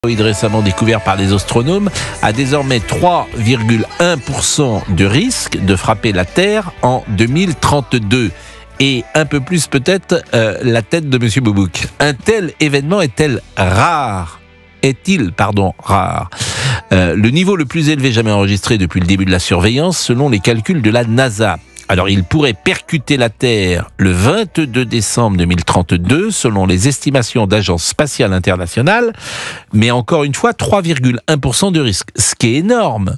Récemment découvert par les astronomes, a désormais 3,1% de risque de frapper la Terre en 2032. Et un peu plus peut-être la tête de Monsieur Boubouk. Un tel événement est-il rare ? Le niveau le plus élevé jamais enregistré depuis le début de la surveillance, selon les calculs de la NASA. Alors, il pourrait percuter la Terre le 22 décembre 2032, selon les estimations d'Agence spatiale internationale. Mais encore une fois, 3,1% de risque. Ce qui est énorme.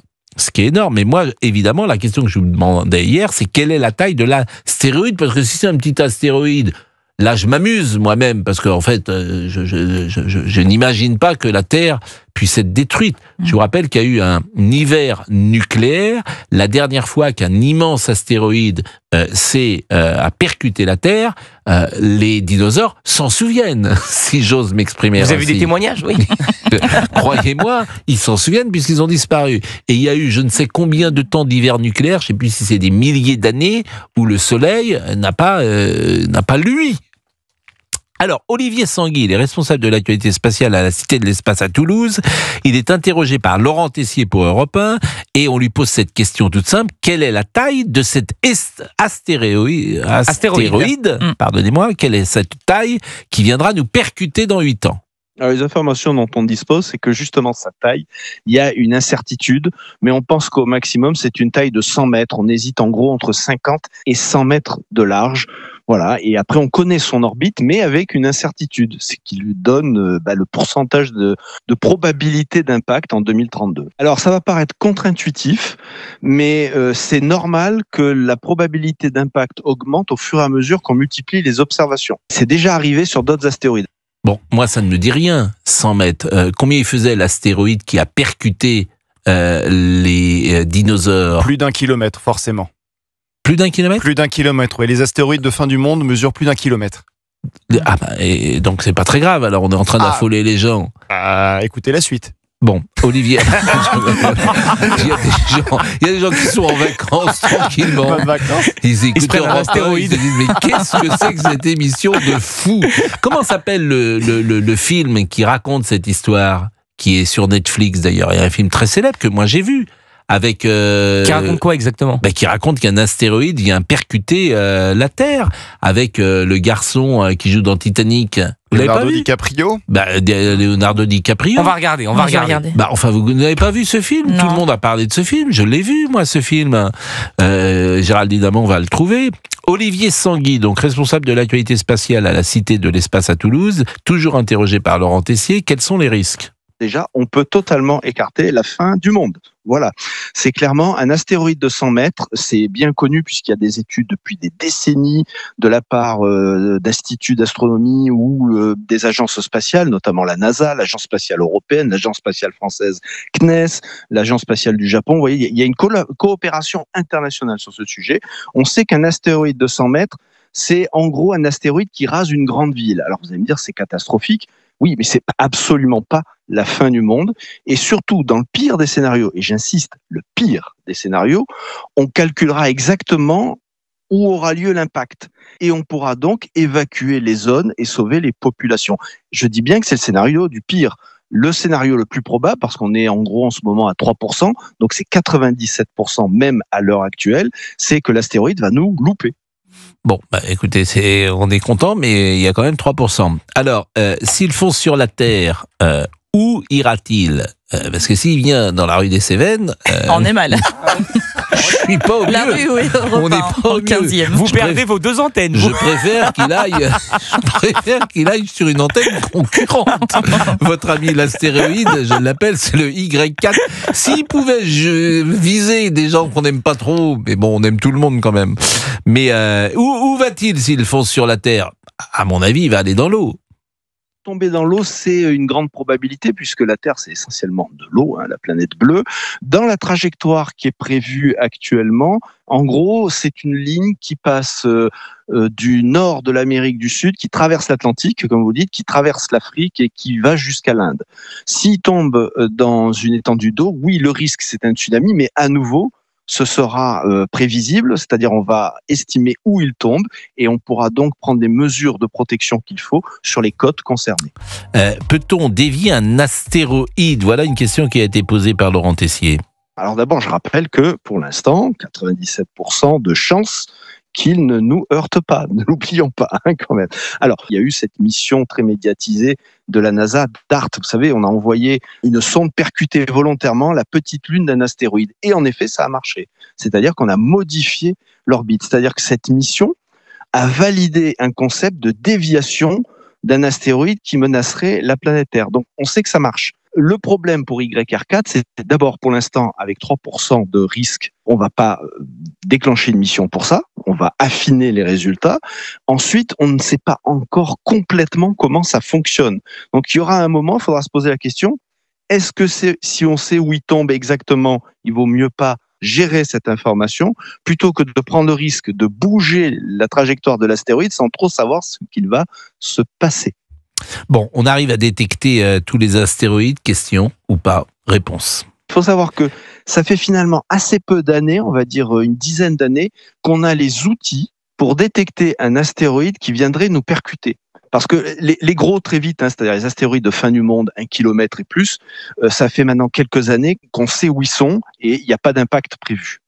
Et moi, évidemment, la question que je vous demandais hier, c'est quelle est la taille de l'astéroïde ? Parce que si c'est un petit astéroïde, là, je m'amuse moi-même, parce qu'en fait, je n'imagine pas que la Terre puisse être détruite. Je vous rappelle qu'il y a eu un hiver nucléaire. La dernière fois qu'un immense astéroïde a percuté la Terre, les dinosaures s'en souviennent, si j'ose m'exprimer ainsi. Vous avez des témoignages, oui. Croyez-moi, ils s'en souviennent puisqu'ils ont disparu. Et il y a eu je ne sais combien de temps d'hiver nucléaire, je ne sais plus si c'est des milliers d'années, où le Soleil n'a pas lui. Alors, Olivier Sanguy, il est responsable de l'actualité spatiale à la Cité de l'Espace à Toulouse. Il est interrogé par Laurent Tessier pour Europe 1 et on lui pose cette question toute simple. Quelle est la taille de cet astéroïde, pardonnez-moi, quelle est cette taille qui viendra nous percuter dans 8 ans ? Alors, les informations dont on dispose, c'est que justement sa taille, il y a une incertitude, mais on pense qu'au maximum, c'est une taille de 100 mètres. On hésite en gros entre 50 et 100 mètres de large. Voilà. Et après, on connaît son orbite, mais avec une incertitude, ce qui lui donne le pourcentage de probabilité d'impact en 2032. Alors, ça va paraître contre-intuitif, mais c'est normal que la probabilité d'impact augmente au fur et à mesure qu'on multiplie les observations. C'est déjà arrivé sur d'autres astéroïdes. Bon, moi, ça ne me dit rien, 100 mètres. Combien il faisait l'astéroïde qui a percuté les dinosaures ? Plus d'1 kilomètre, forcément. Plus d'1 kilomètre ? Plus d'1 kilomètre, oui. Les astéroïdes de fin du monde mesurent plus d'1 kilomètre. Ah bah, et donc c'est pas très grave, alors on est en train d'affoler les gens. Écoutez la suite. Bon, Olivier, il y a des gens qui sont en vacances tranquillement. Bonnes vacances. Ils écoutent un astéroïde. Ils se disent mais qu'est-ce que c'est que cette émission de fou ? Comment s'appelle le film qui raconte cette histoire, qui est sur Netflix d'ailleurs ? Il y a un film très célèbre que moi j'ai vu. Avec Qui raconte quoi exactement ? Qui raconte qu'un astéroïde vient percuter la Terre, avec le garçon qui joue dans Titanic. Vous Leonardo DiCaprio. Leonardo DiCaprio. On va regarder. Enfin, vous n'avez pas vu ce film ? Non. Tout le monde a parlé de ce film. Je l'ai vu, moi, ce film. Géraldine Amand va le trouver. Olivier Sanguy, donc responsable de l'actualité spatiale à la Cité de l'Espace à Toulouse, toujours interrogé par Laurent Tessier. Quels sont les risques ? Déjà, on peut totalement écarter la fin du monde. Voilà. C'est clairement un astéroïde de 100 mètres. C'est bien connu puisqu'il y a des études depuis des décennies de la part d'instituts d'astronomie ou des agences spatiales, notamment la NASA, l'Agence spatiale européenne, l'Agence spatiale française CNES, l'Agence spatiale du Japon. Vous voyez, il y a une coopération internationale sur ce sujet. On sait qu'un astéroïde de 100 mètres, c'est en gros un astéroïde qui rase une grande ville. Alors vous allez me dire, c'est catastrophique. Oui, mais c'est absolument pas la fin du monde. Et surtout, dans le pire des scénarios, et j'insiste, le pire des scénarios, on calculera exactement où aura lieu l'impact. Et on pourra donc évacuer les zones et sauver les populations. Je dis bien que c'est le scénario du pire. Le scénario le plus probable, parce qu'on est en gros en ce moment à 3%, donc c'est 97% même à l'heure actuelle, c'est que l'astéroïde va nous louper. Bon, écoutez, on est content, mais il y a quand même 3%. Alors, s'il fonce sur la Terre, où ira-t-il ? Parce que s'il vient dans la rue des Cévennes... On est mal. Je suis pas au mieux. La rue, oui, On n'est pas au 15e. Vous perdez vos 2 antennes. Je préfère qu'il aille sur une antenne concurrente. Votre ami l'astéroïde, je l'appelle, c'est le Y4. S'il pouvait viser des gens qu'on n'aime pas trop, mais bon, on aime tout le monde quand même. Mais où va-t-il s'il fonce sur la Terre ? À mon avis, il va aller dans l'eau. Tomber dans l'eau, c'est une grande probabilité puisque la Terre, c'est essentiellement de l'eau, la planète bleue. Dans la trajectoire qui est prévue actuellement, en gros, c'est une ligne qui passe du nord de l'Amérique du Sud, qui traverse l'Atlantique, comme vous dites, qui traverse l'Afrique et qui va jusqu'à l'Inde. S'il tombe dans une étendue d'eau, oui, le risque, c'est un tsunami, mais à nouveau, ce sera prévisible, c'est-à-dire on va estimer où il tombe et on pourra donc prendre des mesures de protection qu'il faut sur les côtes concernées. Peut-on dévier un astéroïde? Voilà une question qui a été posée par Laurent Tessier. Alors d'abord, je rappelle que pour l'instant, 97% de chances qu'il ne nous heurte pas. Ne l'oublions pas, quand même. Alors, il y a eu cette mission très médiatisée de la NASA, DART. Vous savez, on a envoyé une sonde percuter volontairement la petite lune d'un astéroïde. Et en effet, ça a marché. C'est-à-dire qu'on a modifié l'orbite. C'est-à-dire que cette mission a validé un concept de déviation d'un astéroïde qui menacerait la planète Terre. Donc, on sait que ça marche. Le problème pour YR4, c'est d'abord, pour l'instant, avec 3% de risque, on va pas déclencher une mission pour ça. On va affiner les résultats. Ensuite, on ne sait pas encore complètement comment ça fonctionne. Donc, il y aura un moment, il faudra se poser la question, est-ce que si on sait où il tombe exactement, il vaut mieux pas gérer cette information plutôt que de prendre le risque de bouger la trajectoire de l'astéroïde sans trop savoir ce qu'il va se passer. Bon, on arrive à détecter tous les astéroïdes, question ou pas? Réponse. Il faut savoir que ça fait finalement assez peu d'années, on va dire une dizaine d'années, qu'on a les outils pour détecter un astéroïde qui viendrait nous percuter. Parce que les gros très vite, c'est-à-dire les astéroïdes de fin du monde, 1 kilomètre et plus, ça fait maintenant quelques années qu'on sait où ils sont et il n'y a pas d'impact prévu.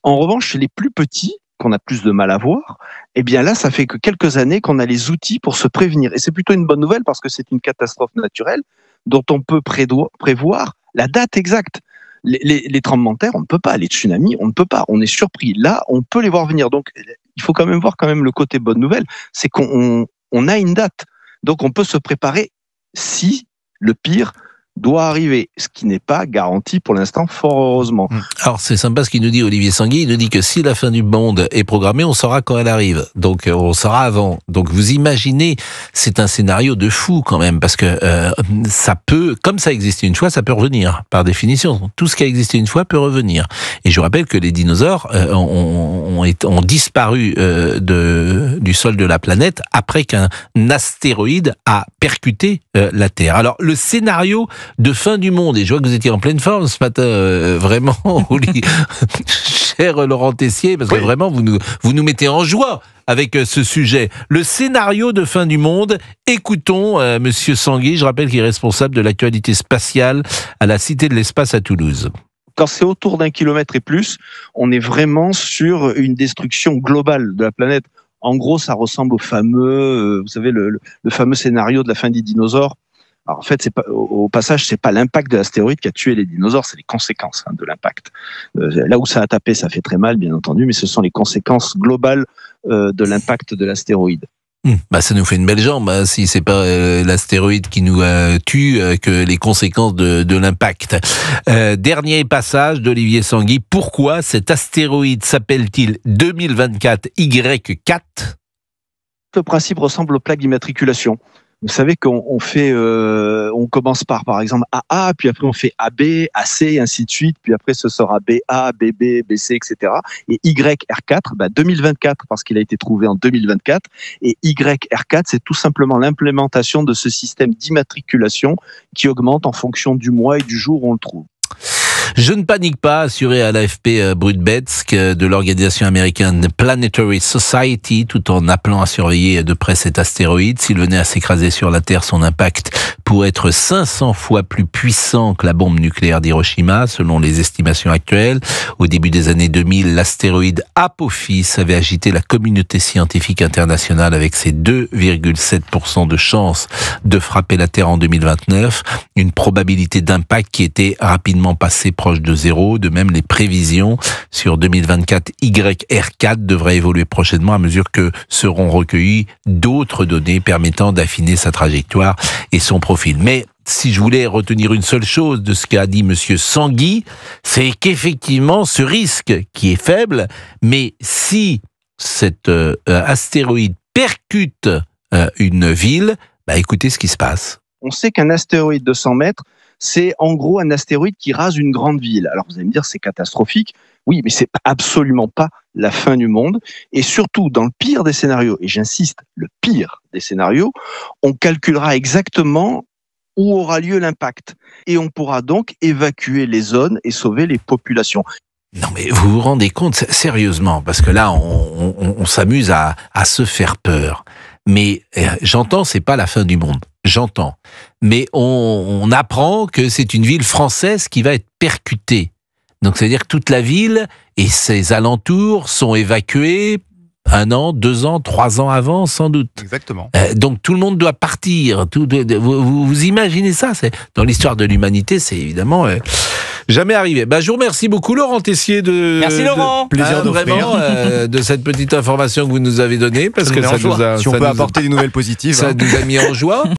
En revanche, chez les plus petits, qu'on a plus de mal à voir, eh bien là, ça fait que quelques années qu'on a les outils pour se prévenir. Et c'est plutôt une bonne nouvelle parce que c'est une catastrophe naturelle dont on peut prévoir la date exacte. Les tremblements de terre, on ne peut pas. Les tsunamis, on ne peut pas. On est surpris. Là, on peut les voir venir. Donc, il faut quand même voir le côté bonne nouvelle. C'est qu'on a une date. Donc, on peut se préparer si le pire doit arriver, ce qui n'est pas garanti pour l'instant, fort heureusement. Alors c'est sympa ce qu'il nous dit Olivier Sanguy, il nous dit que si la fin du monde est programmée, on saura quand elle arrive, donc on saura avant. Donc vous imaginez, c'est un scénario de fou quand même, parce que ça peut, comme ça a existé une fois, ça peut revenir, par définition. Tout ce qui a existé une fois peut revenir. Et je rappelle que les dinosaures ont disparu du sol de la planète après qu'un astéroïde a percuté la Terre. Alors le scénario de fin du monde, et je vois que vous étiez en pleine forme ce matin, vraiment, cher Laurent Tessier, parce que vraiment, vous nous mettez en joie avec ce sujet. Le scénario de fin du monde, écoutons Monsieur Sanguy, je rappelle qu'il est responsable de l'actualité spatiale à la Cité de l'Espace à Toulouse. Quand c'est autour d'1 kilomètre et plus, on est vraiment sur une destruction globale de la planète. En gros, ça ressemble au fameux, vous savez, le fameux scénario de la fin des dinosaures. Alors en fait, au passage, c'est pas l'impact de l'astéroïde qui a tué les dinosaures, c'est les conséquences de l'impact. Là où ça a tapé, ça fait très mal, bien entendu, mais ce sont les conséquences globales de l'impact de l'astéroïde. Ça nous fait une belle jambe, si c'est pas l'astéroïde qui nous tue que les conséquences de l'impact. Dernier passage d'Olivier Sanguy. Pourquoi cet astéroïde s'appelle-t-il 2024 Y4 ? Le principe ressemble aux plaques d'immatriculation. Vous savez qu'on fait, on commence par exemple AA, puis après on fait AB, AC, et ainsi de suite, puis après ce sera BA, BB, BC, etc. Et YR4, 2024 parce qu'il a été trouvé en 2024, et YR4, c'est tout simplement l'implémentation de ce système d'immatriculation qui augmente en fonction du mois et du jour où on le trouve. Je ne panique pas, assuré à l'AFP Brudbetsk de l'organisation américaine Planetary Society, tout en appelant à surveiller de près cet astéroïde. S'il venait à s'écraser sur la Terre, son impact pourrait être 500 fois plus puissant que la bombe nucléaire d'Hiroshima, selon les estimations actuelles. Au début des années 2000, l'astéroïde Apophis avait agité la communauté scientifique internationale avec ses 2,7% de chance de frapper la Terre en 2029. Une probabilité d'impact qui était rapidement passée proche de zéro. De même, les prévisions sur 2024 YR4 devraient évoluer prochainement à mesure que seront recueillies d'autres données permettant d'affiner sa trajectoire et son profil. Mais si je voulais retenir une seule chose de ce qu'a dit Monsieur Sanguy, c'est qu'effectivement, ce risque qui est faible, mais si cet astéroïde percute une ville, écoutez ce qui se passe. On sait qu'un astéroïde de 100 mètres, c'est en gros un astéroïde qui rase une grande ville. Alors vous allez me dire, c'est catastrophique. Oui, mais c'est absolument pas la fin du monde. Et surtout, dans le pire des scénarios, et j'insiste, le pire des scénarios, on calculera exactement où aura lieu l'impact. Et on pourra donc évacuer les zones et sauver les populations. Non mais vous vous rendez compte, sérieusement, parce que là on s'amuse à se faire peur. Mais j'entends, c'est pas la fin du monde, j'entends. Mais on apprend que c'est une ville française qui va être percutée. Donc ça veut dire que toute la ville et ses alentours sont évacués 1 an, 2 ans, 3 ans avant, sans doute. Exactement. Donc tout le monde doit partir. Vous imaginez ça? C'est dans l'histoire de l'humanité, c'est évidemment jamais arrivé. Je vous remercie beaucoup, Laurent Tessier. Merci, Laurent. Plaisir vraiment de cette petite information que vous nous avez donnée, parce que ça nous a, Si on peut apporter des nouvelles positives. ça nous a mis en joie.